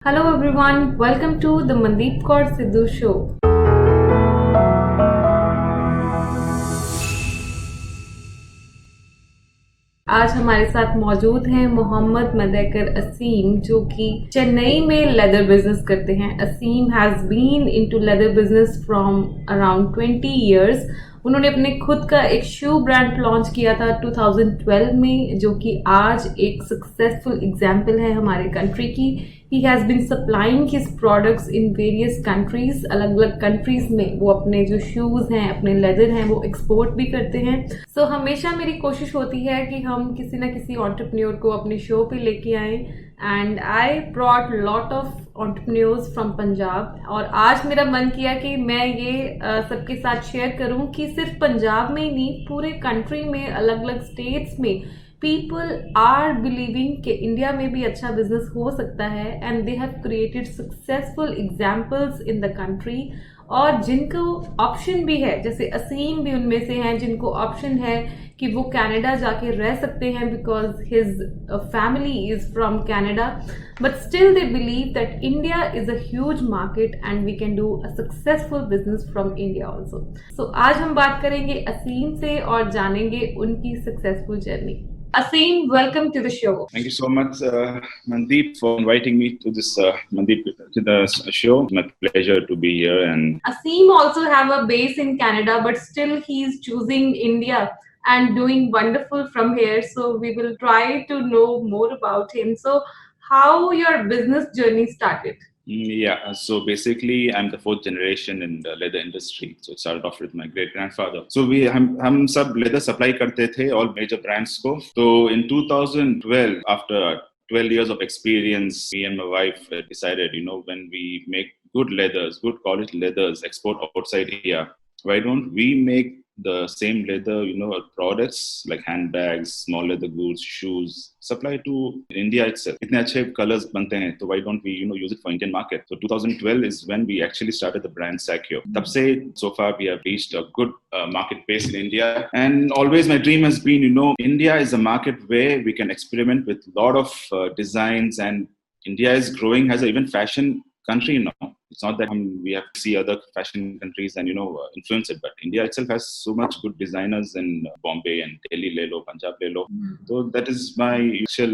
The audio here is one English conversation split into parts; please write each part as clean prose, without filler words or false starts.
Hello everyone, welcome to the Mandeep Kaur Sidhu Show. आज हमारे साथ मौजूद हैं मोहम्मद मदैकर असीम, जो कि चेन्नई में लेदर बिजनेस करते हैं. Asim has been into leather business from around 20 years. उन्होंने अपने खुद का एक शू ब्रांड लॉन्च किया था 2012 में, जो कि आज एक सक्सेसफुल एग्जाम्पल है हमारे कंट्री की. He has been supplying his products in various countries. अलग अलग कंट्रीज में वो अपने जो शूज़ हैं, अपने लेदर हैं, वो एक्सपोर्ट भी करते हैं. सो हमेशा मेरी कोशिश होती है कि हम किसी ना किसी एंटरप्रेन्योर को अपने शो पे लेके आएं. And I brought lot of entrepreneurs from Punjab. और आज मेरा मन किया कि मैं ये सबके साथ शेयर करूं कि सिर्फ पंजाब में ही नहीं, पूरे कंट्री में अलग अलग स्टेट्स में पीपल आर बिलीविंग कि इंडिया में भी अच्छा बिजनेस हो सकता है. And they have created successful examples in the country. और जिनको ऑप्शन भी है, जैसे असीम भी उनमें से हैं, जिनको ऑप्शन है कि वो कनाडा जाके रह सकते हैं because his family is from Canada, but still they believe that India is a huge market and we can do a successful business from India also. सो आज हम बात करेंगे असीम से और जानेंगे उनकी successful journey. Asim, welcome to the show. Thank you so much, Mandeep, for inviting me to this to the show. It's my pleasure to be here. And Asim also have a base in Canada, but still he's choosing India and doing wonderful from here. So we will try to know more about him. So how your business journey started? Yeah, so basically, I'm the fourth generation in the leather industry. So it started off with my great grandfather. So हम सब leather supply करते थे all major brands को. So in 2012, after 12 years of experience, me and my wife decided, when we make good leathers, good quality leathers, export outside here, why don't we make the same leather, products like handbags, small leather goods, shoes, supply to India itself. इतने अच्छे colors बनते हैं, तो why don't we, use it for Indian market? So 2012 is when we actually started the brand Sakyo. तब से so far we have reached a good market base in India, and always my dream has been, India is a market where we can experiment with a lot of designs, and India is growing as a even fashion country now. It's not that we have to see other fashion countries and influence it, but India itself has so much good designers in Bombay and Delhi, le lo, Punjab le lo. So that is my actual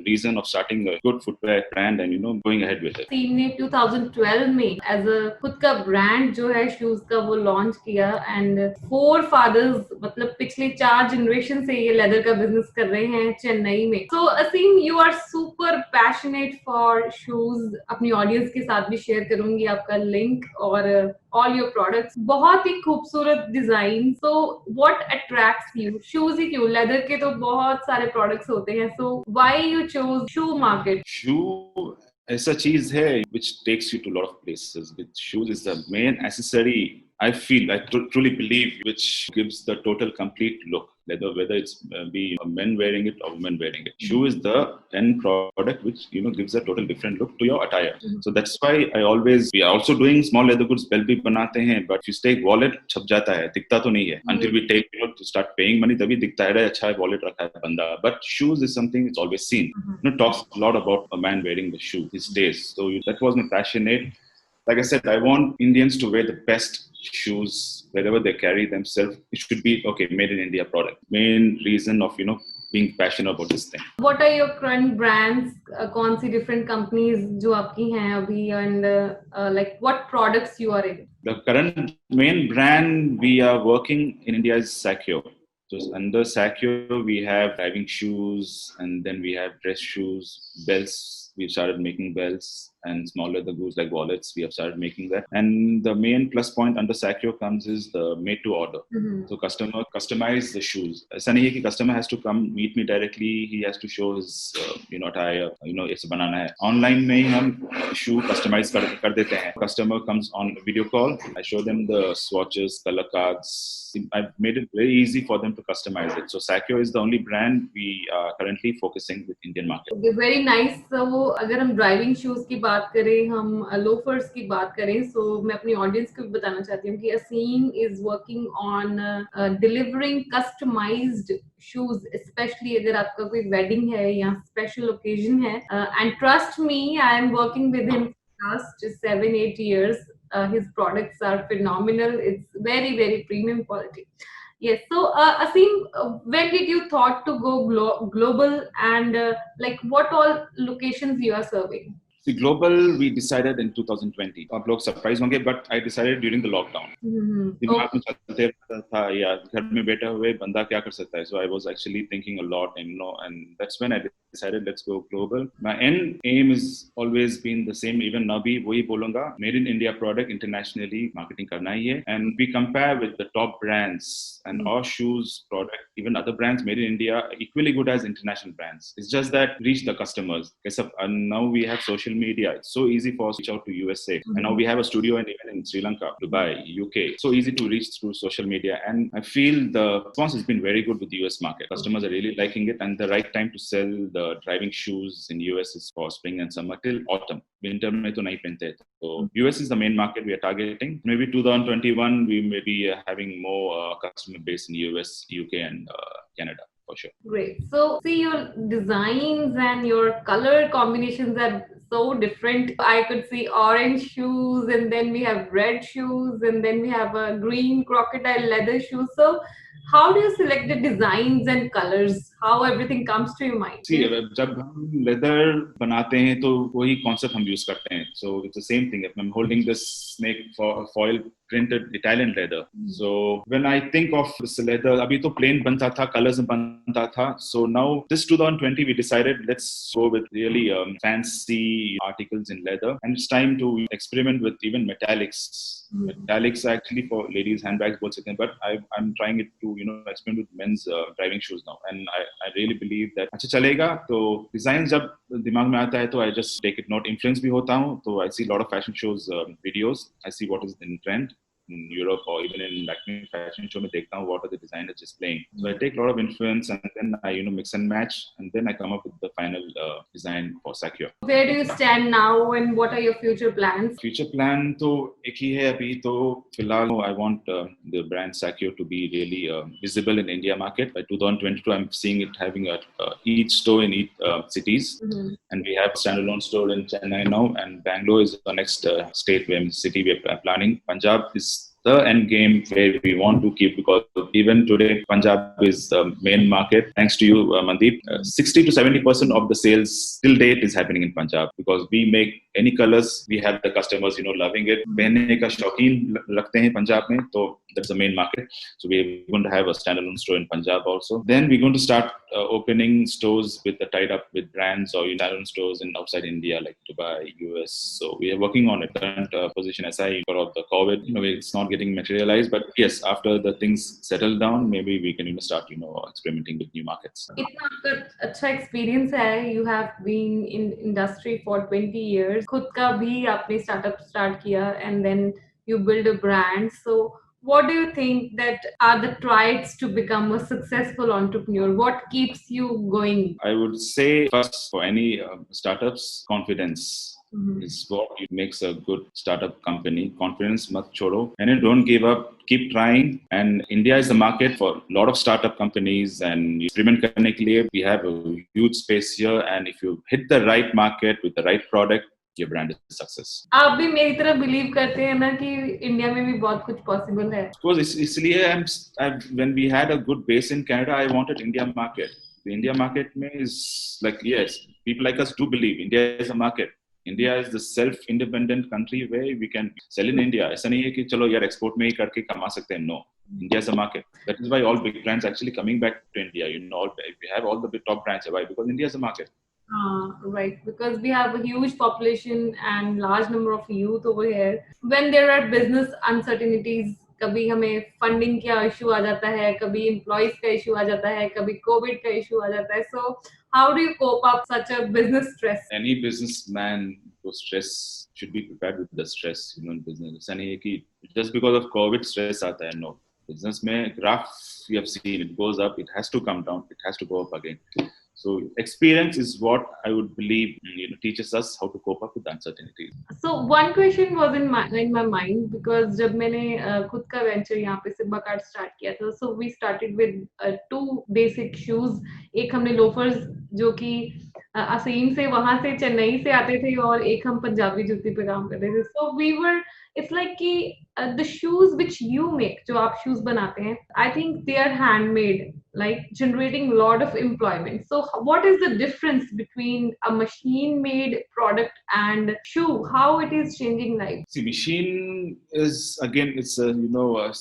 reason of starting a good footwear brand and going ahead with it. Team ने 2012 में as a खुद का brand जो है shoes का वो launch किया. And 4 fathers, मतलब पिछले 4 जनरेशन से ये लेदर का बिजनेस कर रहे हैं चेन्नई में. So Asim, you are super passionate for shoes. अपनी ऑडियंस के साथ भी शेयर करूंगी आपका लिंक और ऑल योर प्रोडक्ट्स. बहुत ही खूबसूरत design. So what attracts you? Shoes ही क्यों? लेदर के तो बहुत सारे प्रोडक्ट्स होते हैं. So why you chose shoe market? Shoe ऐसा चीज है which takes you to a lot of places. With shoes is the main accessory, I feel, I truly believe, which gives the total complete look. Whether it's be a men wearing it or women wearing it, shoe is the end product which gives a total different look to your attire. So that's why we are also doing small leather goods, belt भी बनाते हैं, but if you take wallet छप जाता है, दिखता तो नहीं है until we take to start paying money, तभी दिखता है अच्छा है wallet रखा है बंदा. But shoes is something it's always seen. Talks a lot about a man wearing the shoe these days. So that was my passionate. Like I said, I want Indians to wear the best shoes wherever they carry themselves. It should be made in India product. Main reason of being passionate about this thing. What are your current brands? कौन सी different companies जो आपकी हैं अभी, and like what products you are in? The current main brand we are working in India is Sakyo. So under Sakyo we have driving shoes, and then we have dress shoes, belts. We started making belts, and small leather goods like wallets. We have started making that. And the main plus point under Sakyo comes is the made to order. So customer customize the shoes. ऐसा नहीं है कि customer has to come meet me directly. He has to show his attire. ऐसे बनाना है. Online में ही हम shoe customize कर देते हैं. Customer comes on video call. I show them the swatches, color cards. I've made it very easy for them to customize it. So Sakyo is the only brand we are currently focusing with Indian market. Okay, very nice. So अगर हम driving shoes की बात करें, हम loafers की बात करें, सो मैं अपनी ऑडियंस को भी बताना चाहती हूँ कि Asim is working on delivering customised shoes, especially अगर आपका कोई wedding है या special occasion है. And trust me, I am working with him for last 7-8 years. His products are phenomenal. It's very, very premium quality. Yes. So, Asim, when did you thought to go global, and like what all locations you are serving? See, global, we decided in 2020. आप लोग surprise होंगे, but I decided during the lockdown. दिमाग में चलते रहता था या घर में बैठे हुए बंदा क्या कर सकता है. So I was actually thinking a lot, and that's when I decided let's go global. My end aim has always been the same. Even now भी वही बोलूँगा, made in India product internationally marketing करना ही है. And we compare with the top brands and our shoes product, even other brands made in India, equally good as international brands. It's just that reach the customers. And now we have social media. It's so easy for us to reach out to USA. And now we have a studio even in Sri Lanka, Dubai, UK. So easy to reach through social media. And I feel the response has been very good with the US market. Customers are really liking it. And the right time to sell the driving shoes in US is for spring and summer till autumn. Winter में तो नहीं पहनते. So US is the main market we are targeting. Maybe 2021 we may be having more customer base in US, UK and Canada. For sure. Great. So, see, your designs and your color combinations are so different. I could see orange shoes, and then we have red shoes, and then we have a green crocodile leather shoes. So, how do you select the designs and colors? How everything comes to your mind? See, जब हम leather बनाते हैं तो वही concept हम use करते हैं. So it's the same thing. If I'm holding this snake foil printed Italian leather. So when I think of this leather, अभी तो plain बनता था, colors में बनता था. So now this 2020 we decided let's go with really fancy articles in leather, and it's time to experiment with even metallics. Metallics are actually for ladies handbags both second, but I'm trying it to experiment with men's driving shoes now, and I really believe that अच्छा चलेगा. तो design जब दिमाग में आता है तो I just take it note. Influence भी होता हूँ, तो I see a lot of fashion shows videos. I see what is in trend in Europe or even in Lakme fashion show में देखता हूँ what are the designers displaying. So I take a lot of influence and then I mix and match, and then I come up with the final design for Sakyo. Where do you stand now, and what are your future plans? Future plan तो एक ही है अभी तो फिलहाल I want the brand Sakyo to be really visible in India market. By 2022 I'm seeing it having each store in each cities, and we have standalone store in Chennai now, and Bangalore is the next city we are planning. Punjab is the end game where we want to keep, because even today Punjab is the main market. Thanks to you, Mandeep, 60 to 70% of the sales till date is happening in Punjab, because we make any colors. We have the customers loving it. पहनने का शौकीन रखते हैं पंजाब में, तो that's the main market. So we're going to have a standalone store in Punjab also. Then we're going to start opening stores with the tied up with brands or standalone stores in outside India like Dubai, US. So we are working on it. Current position SI for of the COVID, it's not getting materialized, but yes, after the things settle down, maybe we can start experimenting with new markets. इतना आपका अच्छा experience है. You have been in industry for 20 years. खुद का भी आपने startup start किया, and then you build a brand. So what do you think that are the traits to become a successful entrepreneur? What keeps you going? I would say first for any startups, confidence. Is what makes a good startup company. Confidence mat chodo, and then don't give up. Keep trying. And India is the market for a lot of startup companies, and experiment करने के लिए we have a huge space here. And if you hit the right market with the right product, your brand is success. आप भी मेरी तरह believe करते हैं ना कि इंडिया में भी बहुत कुछ पॉसिबल है? Of course, इसलिए when we had a good base in Canada, I wanted India market. The India market is like, yes, people like us do believe India is a market. India is the self-independent country where we can sell in India. ऐसा नहीं है कि चलो यार export में ही करके कमा सकते हैं. No, India is a market. That is why all big brands actually coming back to India. We have all the big top brands. Why? Because India is a market. Right, because we have a huge population and large number of youth over here. When there are business uncertainties, कभी हमें funding का issue आ जाता है, कभी employees का issue आ जाता है, कभी कोविड का इशू आ जाता है. So how do you cope up such a business stress? Any businessman who stress should be prepared with the stress in business. ऐसा नहीं है कि just because of COVID stress आता है. No, business में graph you have seen, it goes up, it has to come down, it has to go up again. So experience is what I would believe teaches us how to cope up with uncertainties. So one question was in my mind because जब मैंने खुद का venture यहाँ पे सिब्बा card start किया था, so we started with two basic shoes. एक हमने लोफर्स जो कि असीम से वहां से चेन्नई से आते थे और एक हम पंजाबी जूती पे काम करते थे. So we were, it's like कि the shoes which you make, जो आप shoes बनाते हैं, I think they are handmade, like generating a lot of employment. So what is the difference between a machine made product and shoe? How it is changing life? See, machine is again, it's a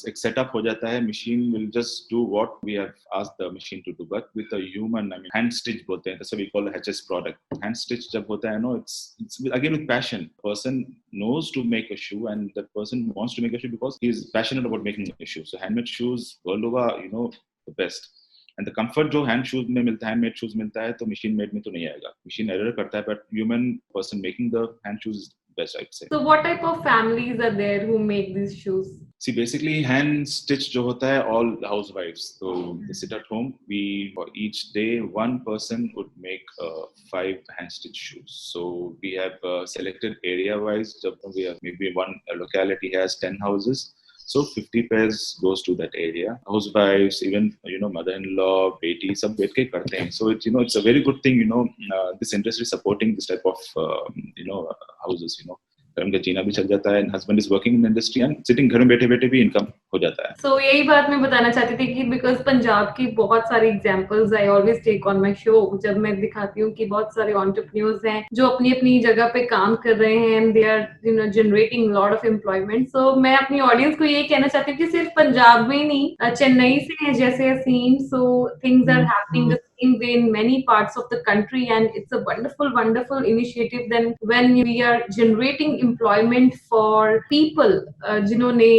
एक setup हो जाता है. Machine will just do what we have asked the machine to do, but with a human, I mean, hand stitch बोलते हैं. That's what we call a HS product. Hand stitch जब होता है, it's again with passion. Person knows to make a shoe, and that person wants to make a shoe because he is passionate about making a shoe. So handmade shoes world over, the best. And the comfort जो hand shoes में मिलता है, handmade shoes मिलता है, तो machine made में तो नहीं आएगा. Machine error करता है, but human person making the hand shoes is best, I'd say. So what type of families are there who make these shoes? See, basically hand stitch जो होता है, all housewives. So they sit at home. For each day, one person would make 5 hand stitch shoes. So we have selected area wise. We have maybe one locality has 10 houses. So 50 pairs goes to that area. Housewives, even mother-in-law, beti, सब बैठ के करते हैं. So it's a very good thing. This industry supporting this type of houses. उनका जीना भी चल जाता है. Husband is working in the industry and sitting घर में बैठे बैठे भी income हो जाता है. So यही बात मैं बताना चाहती थी कि because पंजाब की बहुत सारी examples I always take on my show, जब मैं दिखाती हूँ कि बहुत सारे entrepreneurs हैं जो अपनी अपनी जगह पे काम कर रहे हैं and they are generating lot of employment. So मैं अपनी audience को यही कहना चाहती हूँ कि सिर्फ पंजाब में नहीं, चेन्नई से है जैसे असीम, so things are happening the same way in many parts of the country, and it's a wonderful initiative. Then when we are generating employment for people जिन्होंने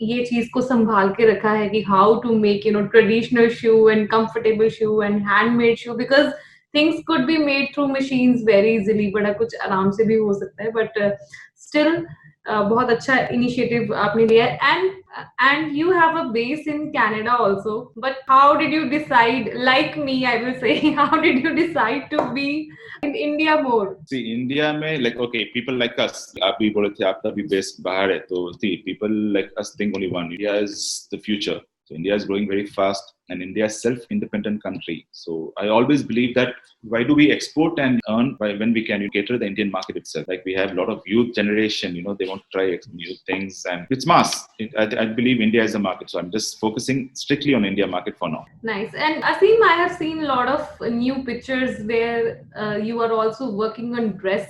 ये चीज को संभाल के रखा है कि how to make traditional shoe and comfortable shoe and handmade shoe, because things could be made through machines very easily, बड़ा कुछ आराम से भी हो सकता है, but still बहुत अच्छा इनिशिएटिव आपने लिया है. And you have a base in Canada also, but how did you decide, like me I will say, how did you decide to be in India more? See, India में okay, people like us, आप भी बोले थे आपका भी base बाहर है, तो see, people like us think only one, India is the future. So India is growing very fast, and India is self-independent country. So I always believe that why do we export and earn when we can cater the Indian market itself? Like we have a lot of youth generation, they want to try new things, and it's mass. I believe India is the market. So I'm just focusing strictly on India market for now. Nice. And Asim, I have seen a lot of new pictures where you are also working on dress,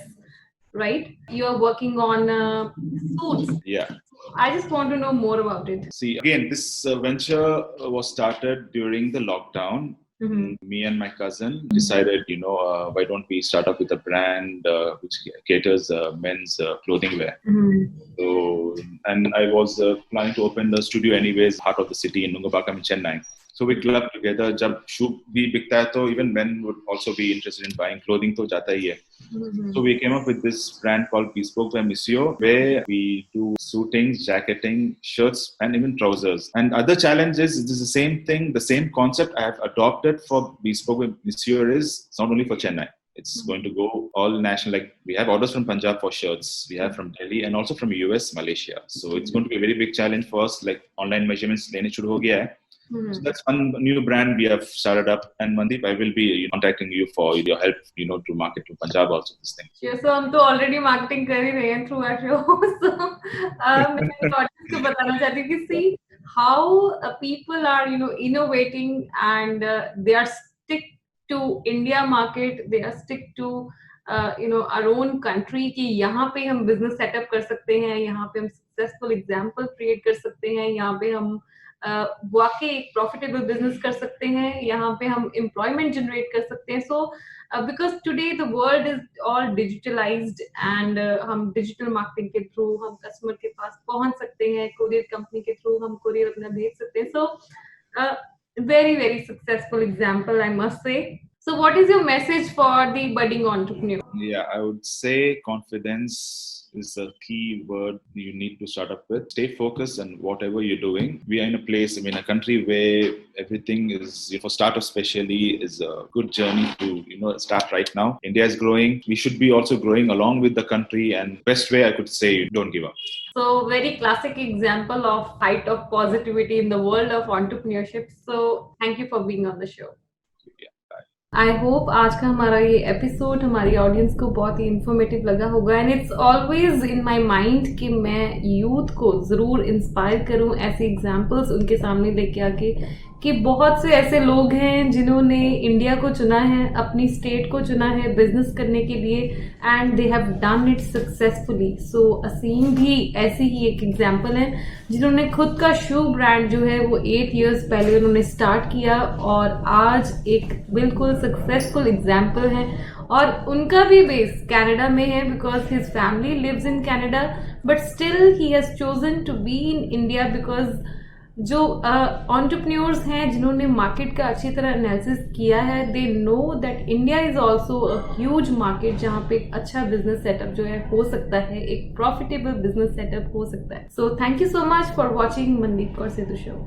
right? You are working on suits. Yeah. I just want to know more about it. See, again, this venture was started during the lockdown. Mm-hmm. Me and my cousin decided, why don't we start up with a brand which caters men's clothing wear. Mm-hmm. So, and I was planning to open the studio anyways, heart of the city in Nungapakam in Chennai. So we clubbed together. जब shoe भी बिकता है तो even men would also be interested in buying clothing, तो जाता ही है. Mm-hmm. So we came up with this brand called Bespoke by Monsieur, where we do suitings, jacketing, shirts, and even trousers. And other challenges, it is the same thing, the same concept I have adopted for Bespoke by Monsieur is it's not only for Chennai. It's going to go all national. Like we have orders from Punjab for shirts, we have from Delhi, and also from US, Malaysia. So it's going to be a very big challenge for us. Like online measurements लेने शुरू हो गया है. So that's one new brand we have started up, and Mandeep, I will be contacting you for your help, to market to Punjab also this thing. Sure, so हम तो already marketing कर ही रहे हैं through our show. So मैं audience को बताना चाहती हूँ कि see how people are innovating and they are stick to India market, they are stick to our own country कि यहाँ पे हम business setup कर सकते हैं, यहाँ पे हम successful example create कर सकते हैं, यहाँ पे हम वाकई एक प्रॉफिटेबल बिजनेस कर सकते हैं, यहाँ पे हम एम्प्लॉयमेंट जनरेट कर सकते हैं. So because today the world is all digitalised and हम डिजिटल मार्केटिंग के थ्रू हम कस्टमर के पास पहुंच सकते हैं, कोरियर कंपनी के थ्रू हम कोरियर अपना भेज सकते हैं. So very successful example I must say. So what is your message for the budding entrepreneur? Yeah, I would say confidence is the key word you need to start up with. Stay focused on whatever you're doing. We are in a place, a country where everything is, for startups especially, is a good journey to, start right now. India is growing. We should be also growing along with the country. And best way I could say, don't give up. So very classic example of fight of positivity in the world of entrepreneurship. So thank you for being on the show. I hope आज का हमारा ये episode हमारी audience को बहुत ही informative लगा होगा and it's always in my mind कि मैं यूथ को ज़रूर इंस्पायर करूं ऐसे एग्जांपल्स उनके सामने लेके आके कि बहुत से ऐसे लोग हैं जिन्होंने इंडिया को चुना है, अपनी स्टेट को चुना है बिजनेस करने के लिए and they have done it successfully. So Asim भी ऐसे ही एक एग्जांपल है जिन्होंने खुद का शू ब्रांड जो है वो 8 इयर्स पहले उन्होंने स्टार्ट किया और आज एक बिल्कुल सक्सेसफुल एग्जांपल है. और उनका भी बेस कनाडा में है because his family lives in Canada but still he has chosen to be in India because जो एंटरप्रेन्योर्स हैं जिन्होंने मार्केट का अच्छी तरह एनालिसिस किया है, they know that India is also a huge market जहाँ पे एक अच्छा बिजनेस सेटअप जो है हो सकता है, एक प्रॉफिटेबल बिजनेस सेटअप हो सकता है. So thank you so much for watching Mandeep Kaur Setu show.